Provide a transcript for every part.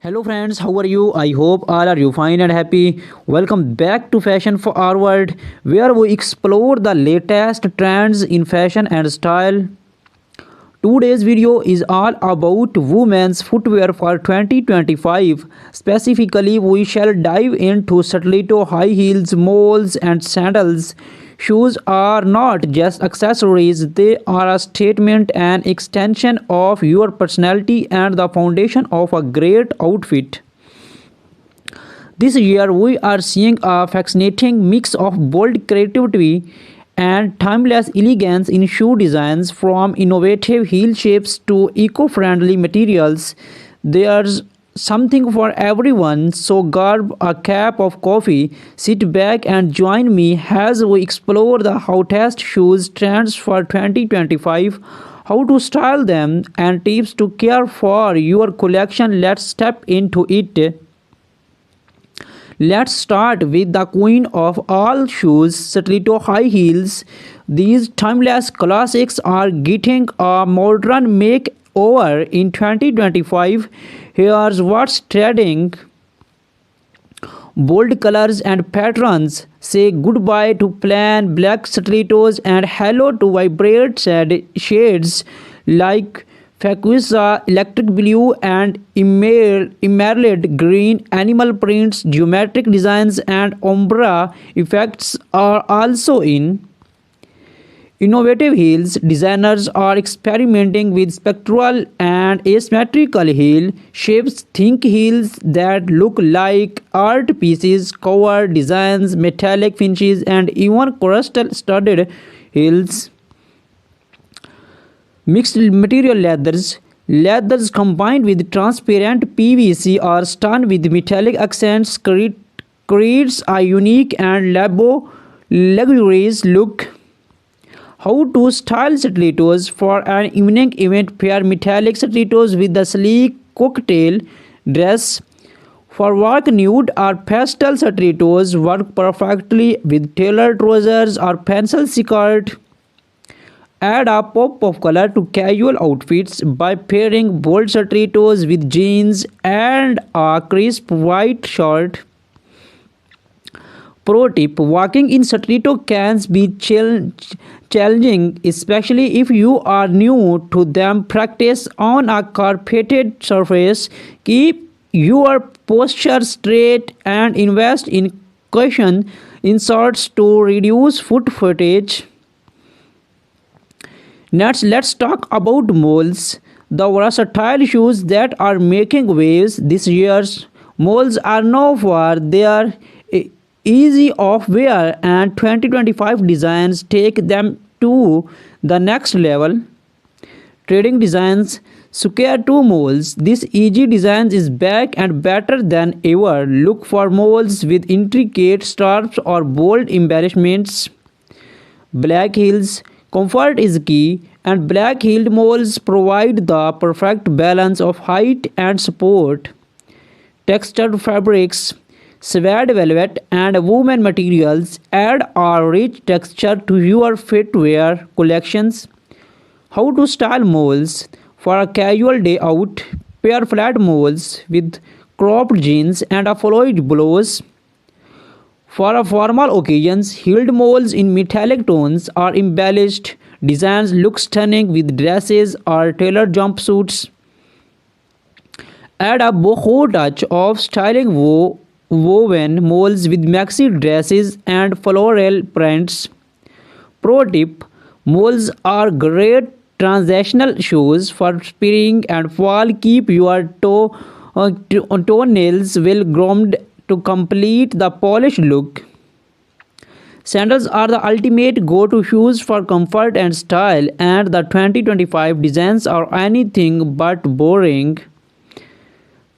Hello friends, how are you? I hope all are you fine and happy. Welcome back to Fashion Forward, where we explore the latest trends in fashion and style. Today's video is all about women's footwear for 2025. Specifically, we shall dive into stiletto high heels, moles, and sandals. Shoes are not just accessories, they are a statement and extension of your personality and the foundation of a great outfit. This year, we are seeing a fascinating mix of bold creativity and timeless elegance in shoe designs, from innovative heel shapes to eco friendly materials. There's something for everyone, so grab a cup of coffee, sit back, and join me as we explore the hottest shoes trends for 2025, how to style them, and tips to care for your collection. Let's step into it. Let's start with the queen of all shoes, stiletto high heels. These timeless classics are getting a modern makeover in 2025. Here's what's trending. Bold colors and patterns. Say goodbye to plain black stilettos and hello to vibrant shades like fuchsia, electric blue, and emerald green. Animal prints, geometric designs, and ombre effects are also in. Innovative heels. Designers are experimenting with spectral and asymmetrical heel shapes. Think heels that look like art pieces, cover designs, metallic finishes, and even crystal studded heels. Mixed material leathers. Leathers combined with transparent PVC or stone with metallic accents creates a unique and luxurious look. How to style stilettos for an evening event. Pair metallic stilettos with the sleek cocktail dress. For work, nude or pastel stilettos work perfectly with tailored trousers or pencil skirt. Add a pop of color to casual outfits by pairing bold stilettos with jeans and a crisp white shirt. Pro tip: walking in stiletto can be challenging, especially if you are new to them. Practice on a carpeted surface. Keep your posture straight and invest in cushion inserts to reduce foot footage. Next, let's talk about moles, the versatile shoes that are making waves this year. Moles are known for their easy of wear, and 2025 designs take them to the next level. Trading designs. Square 2 moles. This easy design is back and better than ever. Look for moles with intricate straps or bold embellishments. Black heels. Comfort is key, and black heeled moles provide the perfect balance of height and support. Textured fabrics. Suede velvet and woven materials add a rich texture to your footwear collections. How to style moles for a casual day out. Pair flat moles with cropped jeans and a floyd blouse. For a formal occasions, heeled moles in metallic tones or embellished designs look stunning with dresses or tailored jumpsuits. Add a boho touch of styling woven moles with maxi dresses and floral prints. Pro tip: moles are great transitional shoes for spring and fall. Keep your toenails well groomed to complete the polished look. Sandals are the ultimate go-to shoes for comfort and style, and the 2025 designs are anything but boring.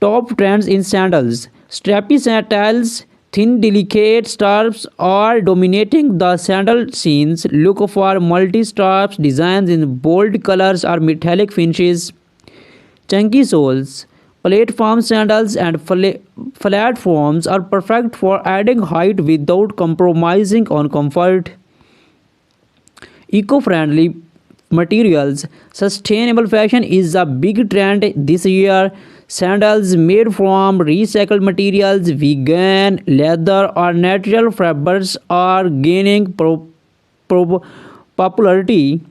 Top trends in sandals. Strappy sandals, thin delicate straps are dominating the sandal scenes. Look for multi-straps designs in bold colors or metallic finishes. Chunky soles. Platform sandals and platforms are perfect for adding height without compromising on comfort. Eco-friendly materials. Sustainable fashion is a big trend this year. Sandals made from recycled materials, vegan, leather, or natural fibers are gaining pro- popularity.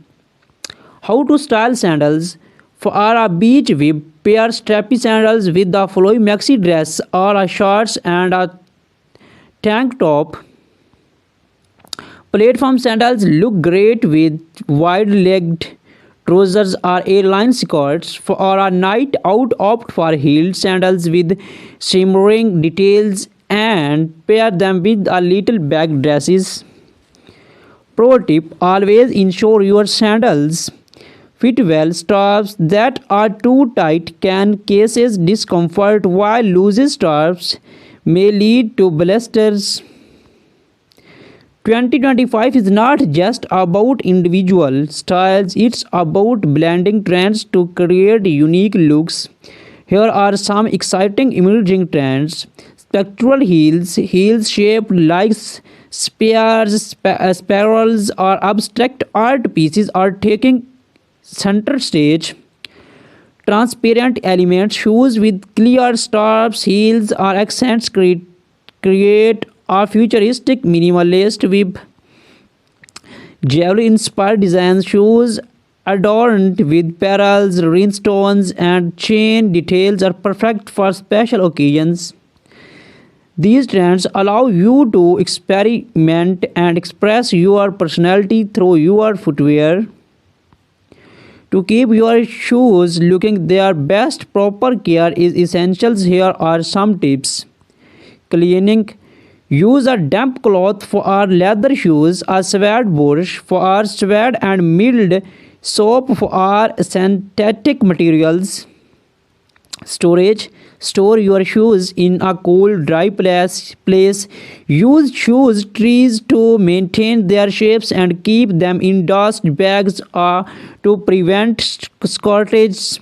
How to style sandals? For a beach, we pair strappy sandals with the flowy maxi dress or a shorts and a tank top. Platform sandals look great with wide-legged trousers or A-line skirts. For a night out, opt for heeled sandals with shimmering details and pair them with a little bag dresses. Pro tip: always ensure your sandals fit well. Straps that are too tight can cause discomfort, while loose straps may lead to blisters. 2025 is not just about individual styles, it's about blending trends to create unique looks. Here are some exciting emerging trends. Spectral heels, heels shaped like spears, spirals, or abstract art pieces are taking center stage. Transparent elements, shoes with clear straps, heels, or accents create a futuristic minimalist with jewelry inspired designs. Shoes adorned with pearls, rhinestones, and chain details are perfect for special occasions. These trends allow you to experiment and express your personality through your footwear. To keep your shoes looking their best, proper care is essential. Here are some tips. Cleaning: use a damp cloth for our leather shoes, a suede brush for our suede, and mild soap for our synthetic materials. Storage: store your shoes in a cool, dry place. Use shoes trees to maintain their shapes and keep them in dust bags to prevent scorches.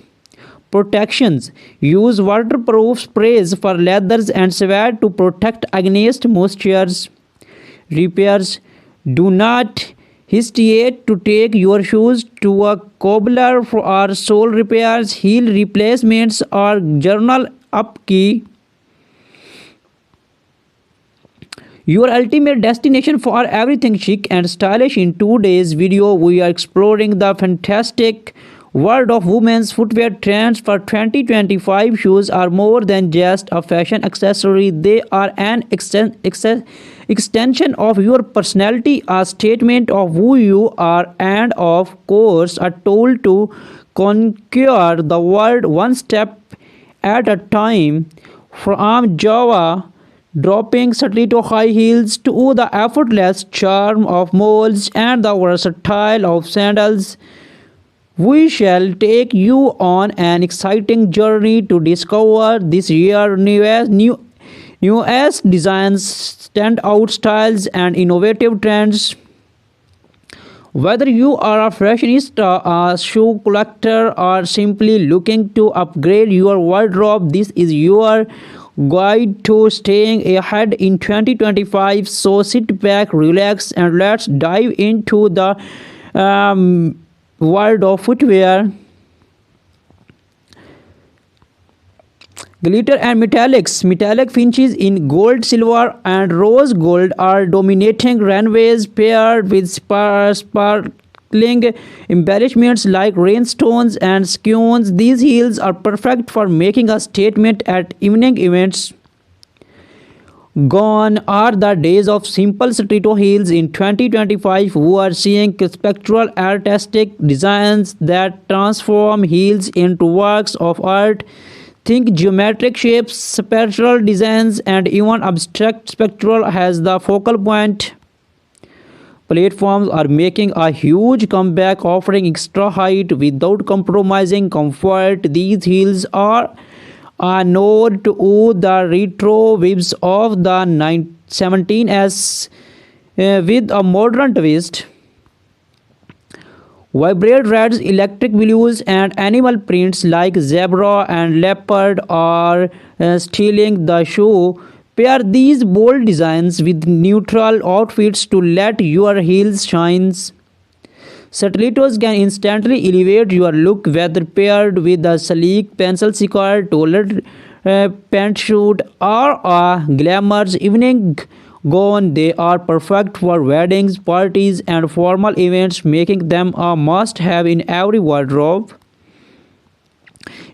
Protections: use waterproof sprays for leathers and suede to protect against moistures. Repairs: do not hesitate to take your shoes to a cobbler for our sole repairs, heel replacements, or journal upkeep. Your ultimate destination for everything chic and stylish. In today's video, we are exploring the fantastic world of women's footwear trends for 2025. Shoes are more than just a fashion accessory, they are an extension of your personality, a statement of who you are, and of course, a tool to conquer the world one step at a time. From Java dropping stiletto high heels to the effortless charm of moles and the versatile of sandals, we shall take you on an exciting journey to discover this year's newest designs, standout styles, and innovative trends. Whether you are a fashionista, a shoe collector, or simply looking to upgrade your wardrobe, this is your guide to staying ahead in 2025. So sit back, relax, and let's dive into the world of footwear. Glitter and metallics. Metallic finishes in gold, silver, and rose gold are dominating runways, paired with sparkling embellishments like rhinestones and skeins. These heels are perfect for making a statement at evening events. Gone are the days of simple stiletto heels. In 2025, we are seeing spectral artistic designs that transform heels into works of art. Think geometric shapes, spectral designs, and even abstract spectral has the focal point. Platforms are making a huge comeback, offering extra height without compromising comfort. These heels are a nod to the retro vibes of the 17s with a modern twist. Vibrant reds, electric blues, and animal prints like zebra and leopard are stealing the show. Pair these bold designs with neutral outfits to let your heels shine. Stilettos can instantly elevate your look, whether paired with a sleek pencil skirt, tailored pantsuit, or a glamorous evening gown. They are perfect for weddings, parties, and formal events, making them a must-have in every wardrobe.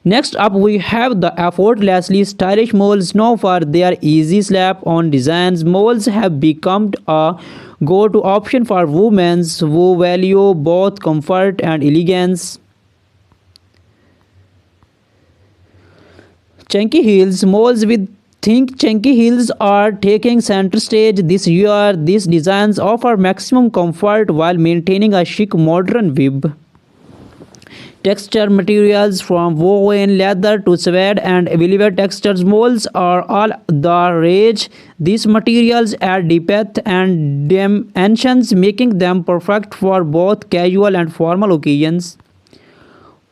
Next up, we have the effortlessly stylish moles. Known for their easy slap-on designs, moles have become a go-to option for women who value both comfort and elegance. Chunky heels, moles with think chunky heels are taking center stage this year. These designs offer maximum comfort while maintaining a chic modern vibe. Texture materials from woven leather to suede and velvet textures molds are all the rage. These materials add depth and dimensions, making them perfect for both casual and formal occasions.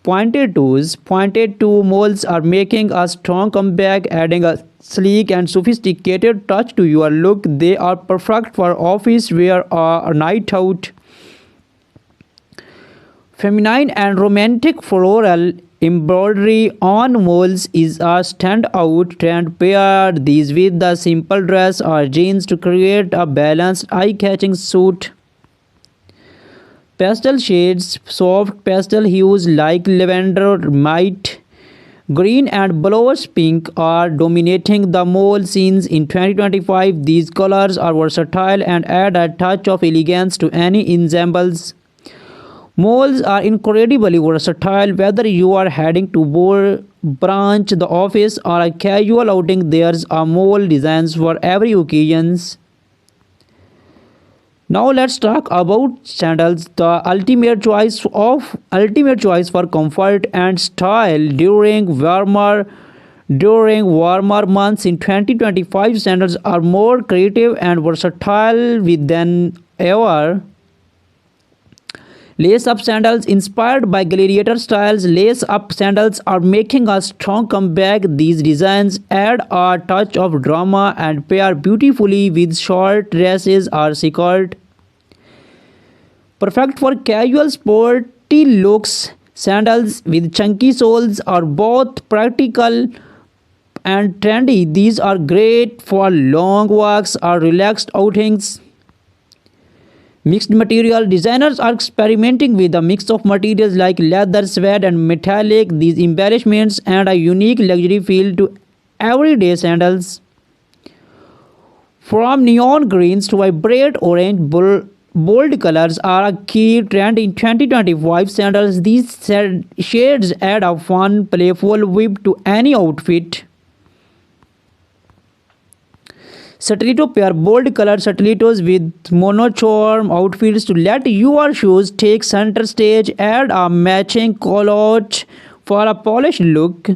Pointed toe molds are making a strong comeback, adding a sleek and sophisticated touch to your look. They are perfect for office wear or a night out. Feminine and romantic floral embroidery on molds is a standout trend. Pair these with the simple dress or jeans to create a balanced, eye-catching suit. Pastel shades, soft pastel hues like lavender, might green, and bluish pink are dominating the mall scenes in 2025. These colors are versatile and add a touch of elegance to any ensembles. Malls are incredibly versatile, whether you are heading to branch, the office, or a casual outing. There's a mall designs for every occasion. Now let's talk about sandals, the ultimate choice for comfort and style during warmer months in 2025. Sandals are more creative and versatile than ever. Lace up sandals inspired by gladiator styles. Lace up sandals are making a strong comeback. These designs add a touch of drama and pair beautifully with short dresses or skirt. Perfect for casual sporty looks, sandals with chunky soles are both practical and trendy. These are great for long walks or relaxed outings. Mixed material designers are experimenting with a mix of materials like leather, suede, and metallic. These embellishments add a unique luxury feel to everyday sandals. From neon greens to vibrant orange, bold colors are a key trend in 2025 sandals. These shades add a fun, playful vibe to any outfit. Stiletto pair bold colored stilettos with monochrome outfits to let your shoes take center stage. Add a matching culotte for a polished look.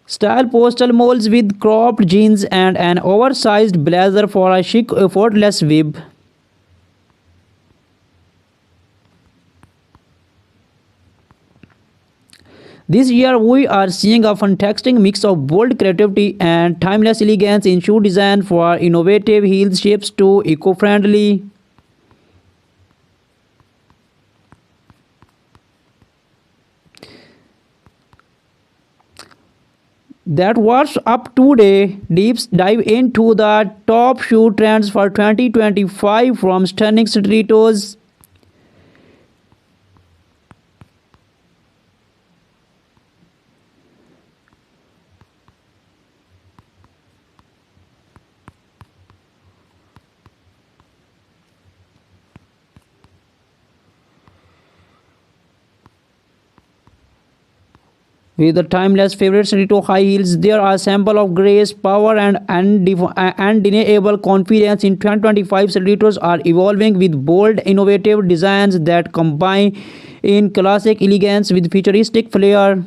Style postal molds with cropped jeans and an oversized blazer for a chic, effortless vibe. This year, we are seeing a fantastic mix of bold creativity and timeless elegance in shoe design, for innovative heel shapes to eco-friendly. That was up today. Deep dive into the top shoe trends for 2025, from stunning stilettos. With the timeless favorite stiletto high heels, there are a sample of grace, power, and undeniable confidence. In 2025, stilettos are evolving with bold, innovative designs that combine in classic elegance with futuristic flair.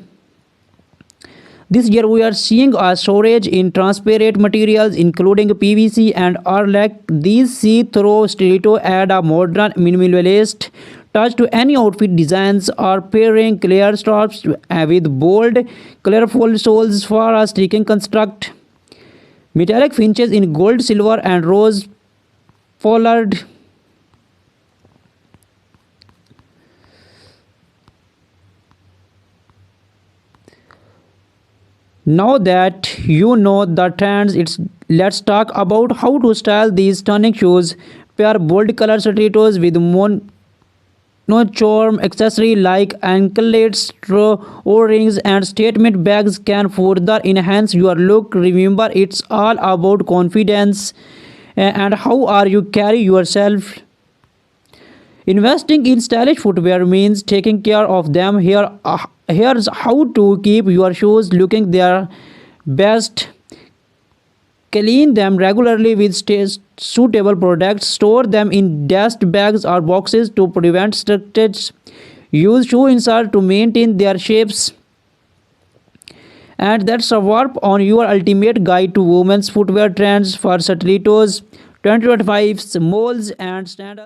This year, we are seeing a shortage in transparent materials, including PVC and Arlac. These see-through stiletto add a modern, minimalist touch to any outfit designs, or pairing clear straps with bold, colorful soles for a striking construct. Metallic finishes in gold, silver, and rose pollard Now that you know the trends, let's talk about how to style these stunning shoes. Pair bold color stilettos with charm accessory like anklets, O-rings, and statement bags can further enhance your look. Remember, it's all about confidence and how are you carry yourself. Investing in stylish footwear means taking care of them. Here's how to keep your shoes looking their best. Clean them regularly with suitable products. Store them in dust bags or boxes to prevent stretches. Use shoe insert to maintain their shapes. And that's a warp on your ultimate guide to women's footwear trends for stilettos, 2025's molds and standards.